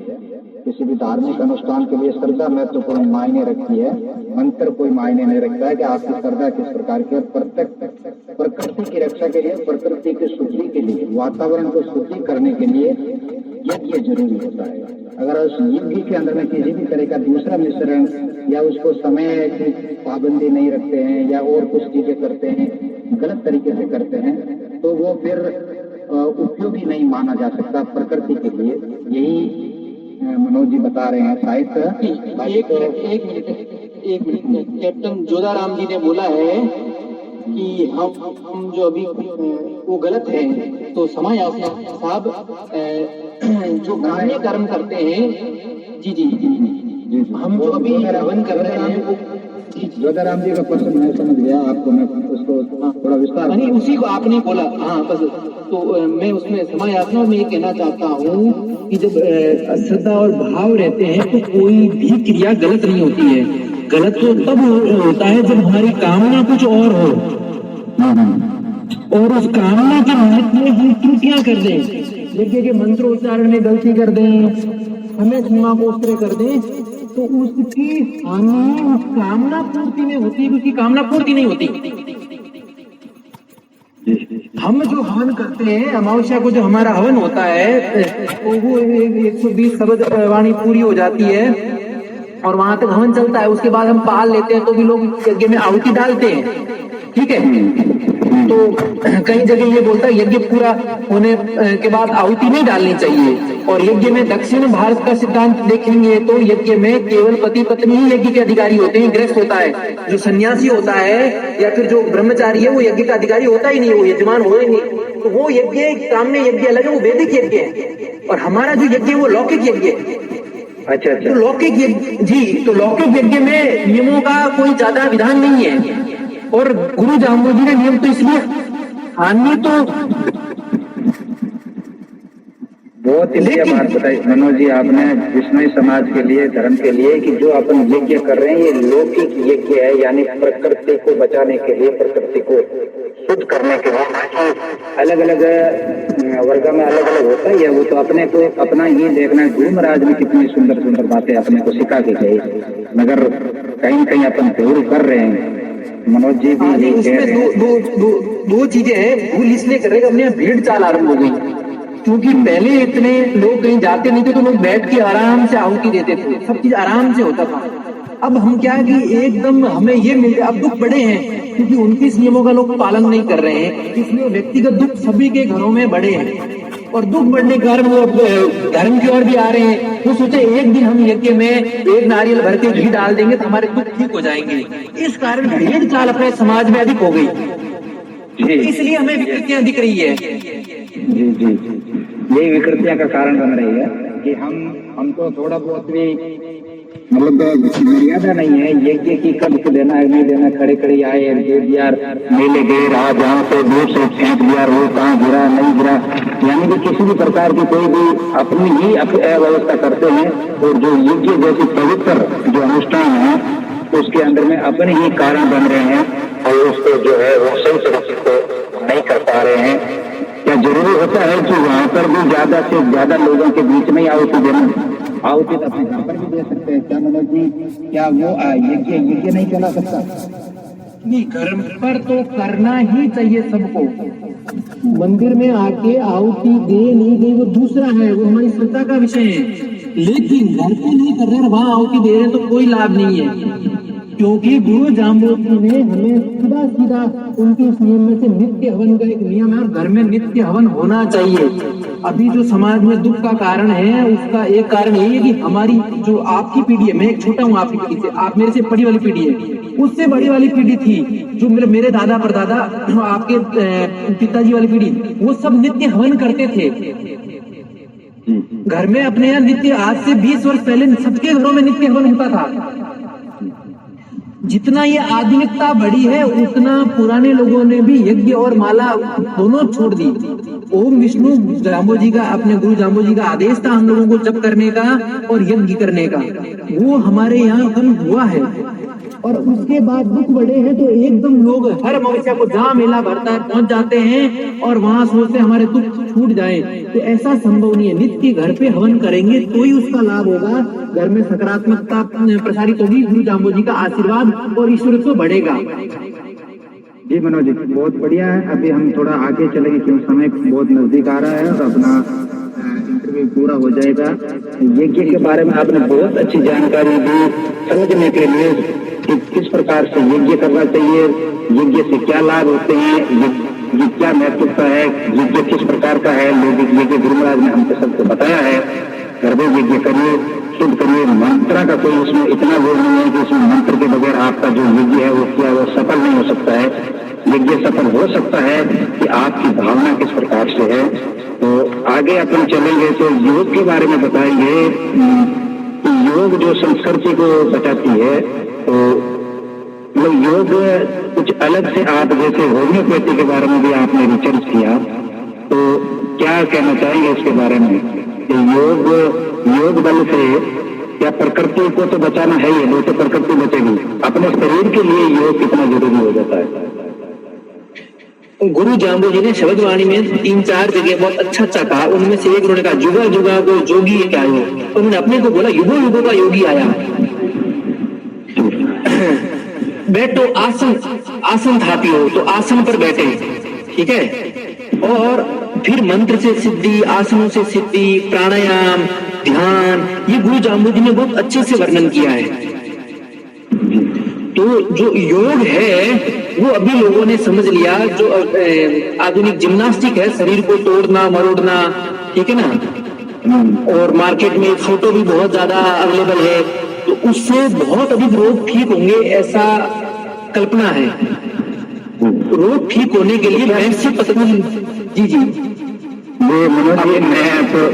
Speaker 1: किसी भी धार्मिक अनुष्ठान के लिए श्रद्धा महत्वपूर्ण मायने रखती है। मंत्र कोई मायने नहीं रखता है कि आपकी श्रद्धा किस प्रकार की। और प्रकृति की रक्षा के लिए, प्रकृति की शुद्धि के लिए, वातावरण को शुद्धि करने के लिए यज्ञ जरूरी होता है। अगर उस यज्ञ के अंदर में किसी भी तरह का दूसरा मिश्रण या उसको समय की पाबंदी नहीं रखते हैं या और कुछ चीजें करते हैं, गलत तरीके से करते हैं, तो वो फिर उपयोगी नहीं माना जा सकता प्रकृति के लिए। यही मनोज जी बता रहे हैं। साहित्य
Speaker 3: एक मिनट कैप्टन जोधाराम जी ने बोला है कि हम जो अभी वो गलत है। तो समय साहब जो काम्य कर्म करते हैं, जी जी जी, हम जो अभी हवन कर रहे हैं,
Speaker 1: जोधाराम जी का प्रश्न मैं समझ गया। आपको मैं उसको थोड़ा विस्तार
Speaker 3: नहीं, उसी को आपने बोला। हाँ बस, तो मैं उसमें समय यात्रा में ये कहना चाहता हूँ कि जब श्रद्धा और भाव रहते हैं तो कोई भी क्रिया गलत नहीं होती है। गलत तो तब होता है जब हमारी कामना कुछ और हो, और उस कामना के निमित्त में हम त्रुटियां कर दें, यज्ञ के मंत्रोच्चारण में गलती कर दें, हमें सीमा को उस तरह कर दें, तो उसकी हानि उस कामना पूर्ति में होती है, उसकी कामना पूर्ति नहीं होती। हम जो हवन करते हैं, अमावस्या को जो हमारा हवन होता है, तो वो 120 शब्द वाणी पूरी हो जाती है और वहां तक हवन चलता है। उसके बाद हम पाल लेते हैं तो भी लोग यज्ञ में आहुति डालते हैं, ठीक है। तो कई जगह ये बोलता है यज्ञ पूरा होने के बाद आहुति नहीं डालनी चाहिए। और यज्ञ में दक्षिण भारत का सिद्धांत देखेंगे तो यज्ञ में केवल पति पत्नी ही यज्ञ के अधिकारी होते हैं, गृहस्थ होता है। जो सन्यासी होता है या फिर जो ब्रह्मचारी है वो यज्ञ का अधिकारी होता ही नहीं, वो यजमान हो ही नहीं। तो वो यज्ञ काम्य यज्ञ अलग है, वो वैदिक यज्ञ है। और हमारा जो यज्ञ है वो लौकिक यज्ञ है।
Speaker 1: अच्छा।
Speaker 3: तो लौकिक यज्ञ, जी, तो लौकिक यज्ञ में नियमों का कोई ज्यादा विधान नहीं है। और गुरु जाम्बू जी ने नियम तो इसलिए हानि तो
Speaker 1: बहुत ही बढ़िया बात बताई मनोज जी आपने विष्णु समाज के लिए, धर्म के लिए, कि जो अपन यज्ञ कर रहे हैं ये लौकिक यज्ञ है, यानी प्रकृति को बचाने के लिए, प्रकृति को शुद्ध करने के लिए। अलग अलग वर्ग में अलग अलग होता ही है वो, तो अपने को अपना ये देखना है। गुरु महाराज ने कितनी सुंदर सुंदर बातें अपने को सिखा के गई, मगर कहीं कहीं अपन भूल कर रहे हैं। मनोज जी भी यही कह रहे हैं।
Speaker 3: दो चीजें हैं। भूल इसलिए कर रहे हैं, अपने भीड़ चाल आरंभ हो गई। क्योंकि पहले इतने लोग कहीं जाते नहीं थे तो लोग बैठ के आराम से आहुति देते थे, सब चीज आराम से होता था। अब हम क्या है कि एकदम हमें ये मिल जाए, अब दुख बड़े हैं क्योंकि 29 नियमों का लोग पालन नहीं कर रहे हैं, इसलिए व्यक्तिगत दुख सभी के घरों में बड़े हैं और दुख बढ़ने के कारण वो धर्म की ओर भी आ रहे हैं। वो सोचे एक दिन हम यज्ञ में एक नारियल भर के घी डाल देंगे तो हमारे दुख ठीक हो जाएंगे। इस कारण भेद चाल अपने समाज में अधिक हो गई, इसलिए हमें विकृतियां दिख रही है।
Speaker 1: जी जी, यही विकृतियां का कारण बन रही है कि हमको थोड़ा बहुत भी मतलब मर्यादा नहीं है यज्ञ की, कब से देना है नहीं देना, खड़े खड़े आए दे दिया, मेले गए रहा, जहाँ पे दूर से फेंक दिया, वो कहाँ गिरा नहीं गिरा, यानी कि किसी भी प्रकार की कोई भी अपनी ही अव्यवस्था करते हैं। और जो यज्ञ जैसी पवित्र जो अनुष्ठान है उसके अंदर में अपने ही कारण बन रहे हैं और उसको जो है वो सही तरीके से नहीं कर पा रहे हैं। क्या जरूरी होता है कि वहाँ पर भी ज्यादा से ज्यादा लोगों के बीच में आहुति देना? आहुति अपने घर पर भी दे सकते हैं क्या मनोज जी? क्या वो यज्ञ नहीं चला सकता?
Speaker 3: नहीं, घर पर तो करना ही चाहिए सबको। मंदिर में आके आहुति दे नहीं दे वो दूसरा है, वो हमारी श्रद्धा का विषय है, लेकिन घर पे नहीं कर रहे वहां आहुति दे रहे हैं तो कोई लाभ नहीं है। क्योंकि गुरु जाम्बोजी ने हमें सीधा सीधा उनके इस नियम में से नित्य हवन का एक नियम है और घर में नित्य हवन होना चाहिए। अभी जो समाज में दुख का कारण है उसका एक कारण यही है कि हमारी जो आपकी पीढ़ी है, मैं एक छोटा हूँ आपकी पीढ़ी से, आप मेरे से बड़ी वाली पीढ़ी है, उससे बड़ी वाली पीढ़ी थी जो मेरे दादा परदादा, आपके पिताजी वाली पीढ़ी, वो सब नित्य हवन करते थे घर में अपने यहाँ नित्य। आज से 20 वर्ष पहले सबके घरों में नित्य हवन होता था। जितना ये आधुनिकता बढ़ी है उतना पुराने लोगों ने भी यज्ञ और माला दोनों छोड़ दी। ओम विष्णु जाम्बोजी का, अपने गुरु जाम्बोजी का आदेश था हम लोगों को जप करने का और यज्ञ करने का, वो हमारे यहाँ कम हुआ है। और उसके बाद दुख बढ़े हैं तो एकदम लोग हर अमावस्या को जहाँ मेला भरता है पहुंच जाते हैं और वहां सोचते हमारे दुख छूट जाए, तो ऐसा संभव नहीं है। नित्य घर पे हवन करेंगे तो ही उसका लाभ होगा, घर में सकारात्मकता प्रसारित होगी, गुरु जाम्बोजी का आशीर्वाद और ईश्वरत्व बढ़ेगा।
Speaker 1: जी मनोज जी, बहुत बढ़िया है। अभी हम थोड़ा आगे चलेंगे क्योंकि समय बहुत नजदीक आ रहा है और अपना इंटरव्यू पूरा हो जाएगा। यज्ञ के बारे में आपने बहुत अच्छी जानकारी दी समझने के लिए कि किस प्रकार से यज्ञ करना चाहिए, यज्ञ से क्या लाभ होते हैं, ये क्या महत्वता है, यज्ञ किस प्रकार का है। लोग यज्ञ गुरु महाराज ने हमको सबको बताया है, घर में यज्ञ करिए, शुद्ध करिए। मंत्र का कोई उसमें इतना जोर नहीं है कि उसमें मंत्र के बगैर आपका जो यज्ञ है वो क्या वो सफल नहीं हो सकता है। यज्ञ सफल हो सकता है कि आपकी भावना किस प्रकार से है। तो आगे अपन चलेंगे तो योग के बारे में बताएंगे। योग जो संस्कृति को बचाती है, तो मतलब योग कुछ अलग से, आप जैसे होम्योपैथी के बारे में भी आपने रिसर्च किया, तो क्या कहना चाहेंगे इसके बारे में कि योग बल से या प्रकृति को तो बचाना है ही, नहीं तो प्रकृति बचेगी, अपने शरीर के लिए योग कितना जरूरी हो जाता है।
Speaker 3: गुरु जाम्बोजी ने शब्दवाणी में 3-4 जगह बहुत अच्छा कहा। उनमें से एक उन्होंने कहा जुगा जुगा को जोगी क्या हो, तो उन्होंने अपने को बोला युगो युगो का योगी आया। बैठो, आसन थापी हो तो आसन पर बैठे, ठीक है। और फिर मंत्र से सिद्धि, आसनों से सिद्धि, प्राणायाम, ध्यान, ये गुरु जाम्बोजी ने बहुत अच्छे से वर्णन किया है। तो जो योग है वो अभी लोगों ने समझ लिया, जो आधुनिक जिम्नास्टिक है, शरीर को तोड़ना मरोड़ना, ठीक है ना, और मार्केट में फोटो भी बहुत ज्यादा अवेलेबल है, तो उससे बहुत अधिक रोग ठीक होंगे ऐसा कल्पना है। रोग ठीक होने के लिए वैसे पसंद जी
Speaker 1: मनोज जी,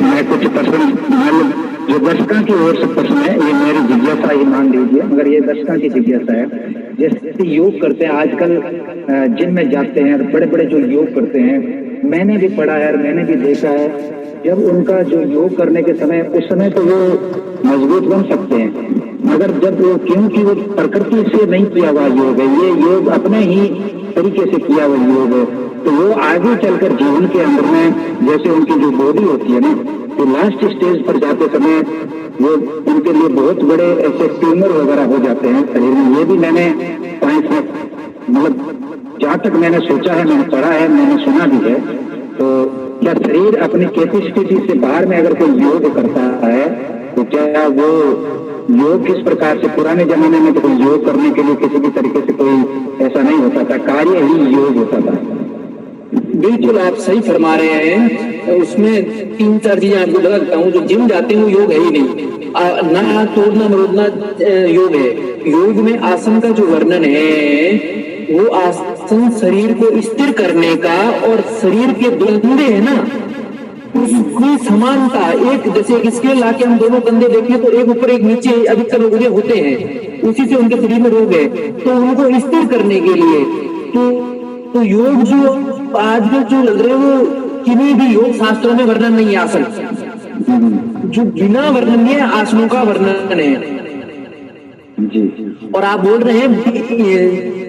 Speaker 1: मैं कुछ पसंद जो दर्शकों की ओर से प्रश्न है, ये मेरी जिज्ञासा ही मान लीजिए, मगर ये दर्शकों की जिज्ञासा है। जैसे योग करते हैं आजकल, जिम में जाते हैं बड़े बड़े जो योग करते हैं, मैंने भी पढ़ा है, मैंने भी देखा है, जब उनका जो योग करने के समय, उस समय तो वो मजबूत बन सकते हैं, मगर जब वो, क्योंकि वो प्रकृति से नहीं किया हुआ योग है, ये योग अपने ही तरीके से किया हुआ योग है, तो वो आगे चलकर जीवन के अंदर में, जैसे उनकी जो बॉडी होती है ना, तो लास्ट स्टेज पर जाते समय वो उनके लिए बहुत बड़े ऐसे ट्यूमर वगैरह हो जाते हैं शरीर में। ये भी मैंने साइंस में, मतलब जहाँ तक मैंने सोचा है, मैंने पढ़ा है, मैंने सुना भी है। तो क्या शरीर अपनी कैपेसिटी से बाहर में अगर कोई योग करता है तो क्या वो योग किस प्रकार से, पुराने जमाने में तो कोई योग करने के लिए किसी भी तरीके से कोई ऐसा नहीं होता था, कार्य ही योग होता था।
Speaker 3: बिल्कुल आप सही फरमा रहे हैं। उसमें 3-4 चीजें आपको बताता हूँ। जो जिम जाते हैं वो योग है ही नहीं, ना हाथ तोड़ना मरोड़ना योग है। योग में आसन का जो वर्णन है वो आसन शरीर को स्थिर करने का, और शरीर के कंधे है ना उसकी समानता, एक जैसे इसके लाके हम दोनों कंधे देखें तो एक ऊपर एक नीचे अधिकतर लोग होते हैं, उसी से उनके शरीर में रोग है। तो उनको स्थिर करने के लिए तो योग जो आजकल जो लग रहे हैं वो किन्हीं भी योग शास्त्रों में वर्णन नहीं है। आसन जो बिना वर्णनीय आसनों का वर्णन है। और आप बोल रहे हैं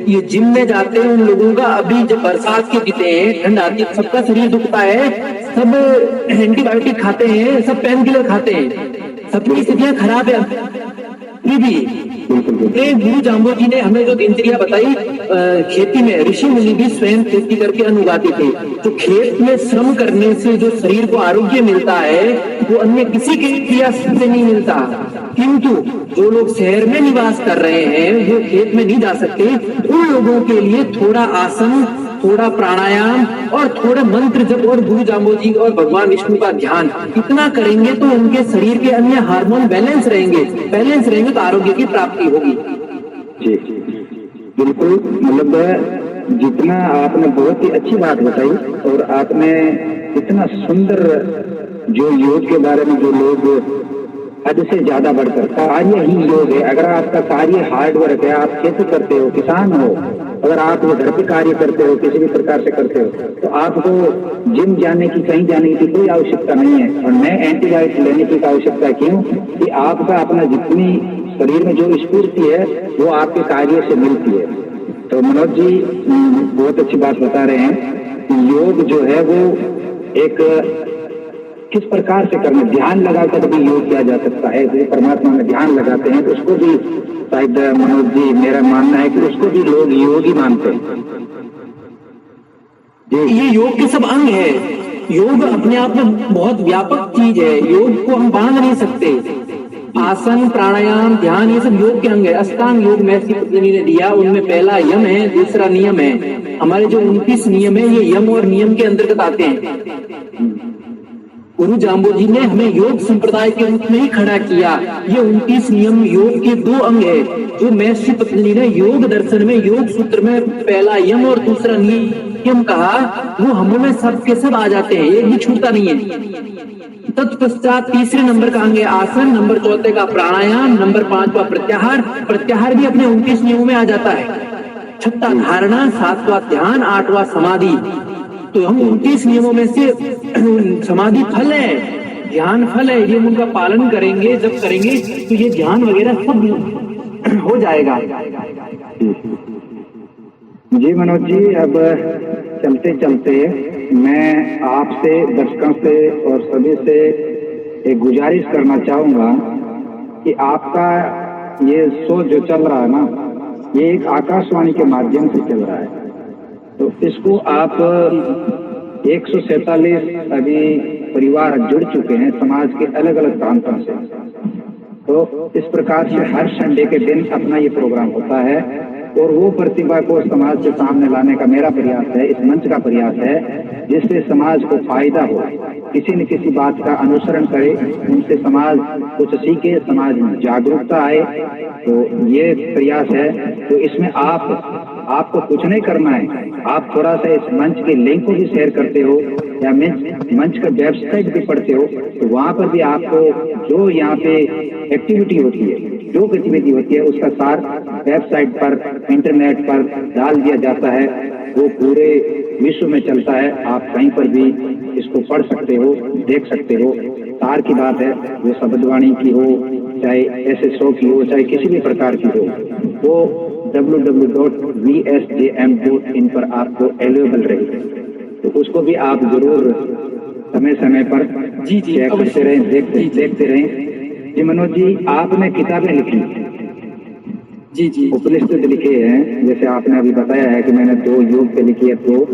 Speaker 3: ये जिम में जाते हैं उन लोगों का, अभी जब बरसात के बीते हैं, ठंड आती है, सबका शरीर दुखता है, सब एंटीबायोटिक खाते हैं, सब पेन किलर खाते हैं, सबकी स्थितियां खराब है। भी गुरु जाम्बोजी ने हमें जो दिनचर्या बताई, खेती में ऋषि मुनि भी स्वयं खेती करके अन्न उगाते थे। तो खेत में श्रम करने से जो शरीर को आरोग्य मिलता है वो अन्य किसी की क्रिया से नहीं मिलता। किंतु जो लोग शहर में निवास कर रहे हैं वो खेत में नहीं जा सकते, उन लोगों के लिए थोड़ा आसन, थोड़ा प्राणायाम और थोड़ा मंत्र जप और गुरु जाम्बोजी और भगवान विष्णु का ध्यान इतना करेंगे तो उनके शरीर के अन्य हार्मोन बैलेंस रहेंगे तो आरोग्य की प्राप्ति होगी।
Speaker 1: जी बिल्कुल, मतलब जितना आपने बहुत ही अच्छी बात बताई, और आपने इतना सुंदर जो योग के बारे में, जो लोग हद से ज्यादा बढ़कर कार्य ही योग है। अगर आपका कार्य हार्ड वर्क है, आप खेती करते हो, किसान हो, अगर आप घर पे कार्य करते हो, किसी भी प्रकार से करते हो, तो आपको जिम जाने की, कहीं जाने की कोई आवश्यकता नहीं है, और नए एंटीबायोटिक लेने की आवश्यकता क्यों कि आपका अपना जितनी शरीर में जो स्फूर्ति है वो आपके कार्य से मिलती है। तो मनोज जी बहुत अच्छी बात बता रहे हैं कि योग जो है वो एक किस प्रकार से करना, ध्यान लगाकर भी योग किया जा सकता है। जो परमात्मा में ध्यान लगाते हैं तो उसको भी शायद मनोज जी मेरा मानना है कि उसको भी लोग योग ही मानते हैं।
Speaker 3: ये योग के सब अंग है। योग अपने आप में बहुत व्यापक चीज है, योग को हम बांध नहीं सकते। आसन, प्राणायाम, ध्यान ये सब योग के अंग है। अष्टांग योग महर्षि पतंजलि ने दिया, उनमें पहला यम है, दूसरा नियम है। हमारे जो 29 नियम है ये यम और नियम के अंतर्गत आते हैं। गुरु जाम्बोजी ने हमें योग संप्रदाय के रूप में ही खड़ा किया। ये 29 नियम योग के 2 अंग है जो महर्षि पतंजलि ने योग दर्शन में, योग सूत्र में पहला यम और दूसरा नियम कहा, वो हमें सब के सब आ जाते हैं, एक भी छूटता नहीं है। तत्पश्चात तीसरे नंबर का अंग है आसन, नंबर 4 का प्राणायाम, नंबर 5वां प्रत्याहार। प्रत्याहार भी अपने 29 नियमों में आ जाता है। 6वां धारणा, 7वां ध्यान, 8वां समाधि। तो हम 29 नियमों में से समाधि फल है, ध्यान फल है, ये उनका पालन करेंगे, जब करेंगे तो ये ध्यान वगैरह सब हो जाएगा।
Speaker 1: जी मनोज जी, अब चलते चलते मैं आपसे, दर्शकों से और सभी से एक गुजारिश करना चाहूंगा कि आपका ये शो जो चल रहा है ना, ये एक आकाशवाणी के माध्यम से चल रहा है। तो इसको आप 147 अभी परिवार जुड़ चुके हैं समाज के अलग अलग प्रांतों से। तो इस प्रकार से हर संडे के दिन अपना ये प्रोग्राम होता है, और वो प्रतिभा को समाज के सामने लाने का मेरा प्रयास है, इस मंच का प्रयास है, जिससे समाज को फायदा हो, किसी न किसी बात का अनुसरण करे, उनसे समाज कुछ सीखे, समाज में जागरूकता आए। तो ये प्रयास है। तो इसमें आपको कुछ नहीं करना है, आप थोड़ा सा इस मंच के लिंक को भी शेयर करते हो या मंच का वेबसाइट भी पढ़ते हो, तो वहां पर भी आपको जो यहाँ पे एक्टिविटी होती है, जो गतिविधि होती है, उसका सार वेबसाइट पर, इंटरनेट पर डाल दिया जाता है। वो पूरे विश्व में चलता है, आप कहीं पर भी इसको पढ़ सकते हो, देख सकते हो। सार की बात है, वो शब्दवाणी की हो, चाहे ऐसे शो की हो, चाहे किसी भी प्रकार की हो, वो www.vsjm.in पर आपको अवेलेबल रहेगी। तो उसको भी आप जरूर समय समय पर चेक करते रहें, देखते रहें। जी मनोज जी, आपने किताबें लिखी,
Speaker 3: जी
Speaker 1: उपनिषद लिखे हैं, जैसे आपने अभी बताया है कि मैंने 2 योग पे लिखी है, 2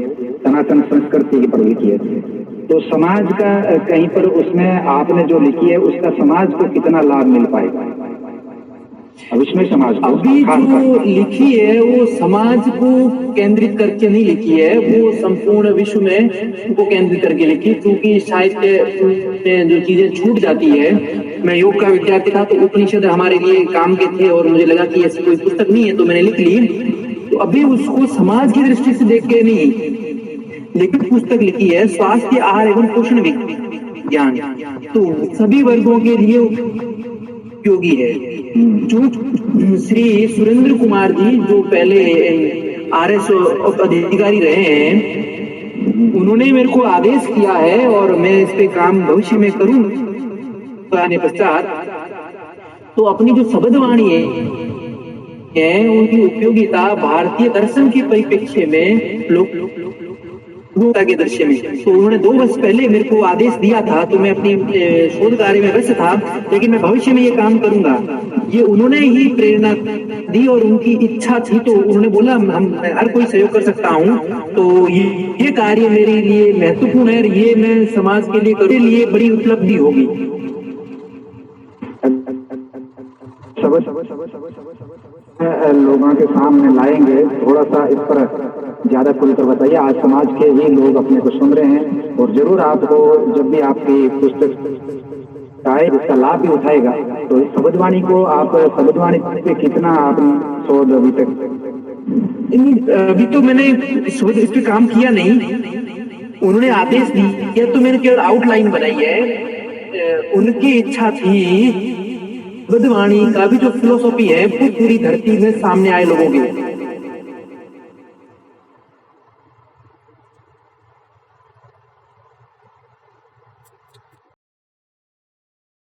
Speaker 1: सनातन संस्कृति की पर लिखी है। तो समाज का कहीं पर उसमें आपने जो लिखी है उसका समाज को कितना लाभ मिल पाएगा, विश्व समाज को?
Speaker 3: अभी जो लिखी है वो समाज को केंद्रित करके नहीं लिखी है, वो संपूर्ण विश्व में को केंद्रित करके लिखी, क्योंकि साहित्य में जो चीजें छूट जाती है। मैं योग का विद्यार्थी था तो उपनिषद हमारे लिए काम के थे और मुझे लगा कि ऐसी कोई पुस्तक नहीं है तो मैंने लिख ली। तो अभी उसको समाज की दृष्टि से देख के नहीं, लेकिन पुस्तक लिखी है स्वास्थ्य आहार एवं पोषण विज्ञान, तो सभी वर्गों के लिए उपयोगी है। जो श्री सुरेंद्र कुमार जी जो पहले RS अधिकारी रहे हैं, उन्होंने मेरे को आदेश किया है और मैं इस पे काम भविष्य में करूंगा आने पश्चात। तो अपनी जो शब्दवाणी है उनकी उपयोगिता भारतीय दर्शन के परिप्रेक्ष्य में लोकता के दृश्य में, तो उन्होंने 2 वर्ष पहले मेरे को आदेश दिया था, तो मैं अपनी शोध कार्य में व्यस्त था, लेकिन मैं भविष्य में ये काम करूंगा। ये उन्होंने ही प्रेरणा दी और उनकी इच्छा थी, तो उन्होंने बोला हम हर कोई सहयोग कर सकता हूँ, तो ये कार्य मेरे लिए महत्वपूर्ण है, ये मैं समाज के लिए बड़ी उपलब्धि होगी।
Speaker 1: लोगों के सामने लाएंगे, थोड़ा सा इस पर ज्यादा खुलकर बताइए। आज समाज के ही लोग अपने को सुन रहे हैं और जरूर आपको जब भी आपकी पुस्तक आए इसका लाभ भी उठाएगा। तो इस शब्दवाणी को आप शब्दवाणी पे कितना आप शोध अभी तक?
Speaker 3: अभी तो मैंने इस पे काम किया नहीं, उन्होंने आदेश दिया तो मैंने केवल आउटलाइन बनाई है। उनकी इच्छा थी शब्दवाणी का भी जो फिलोसॉफी है वो पूरी धरती में सामने आए लोगों के।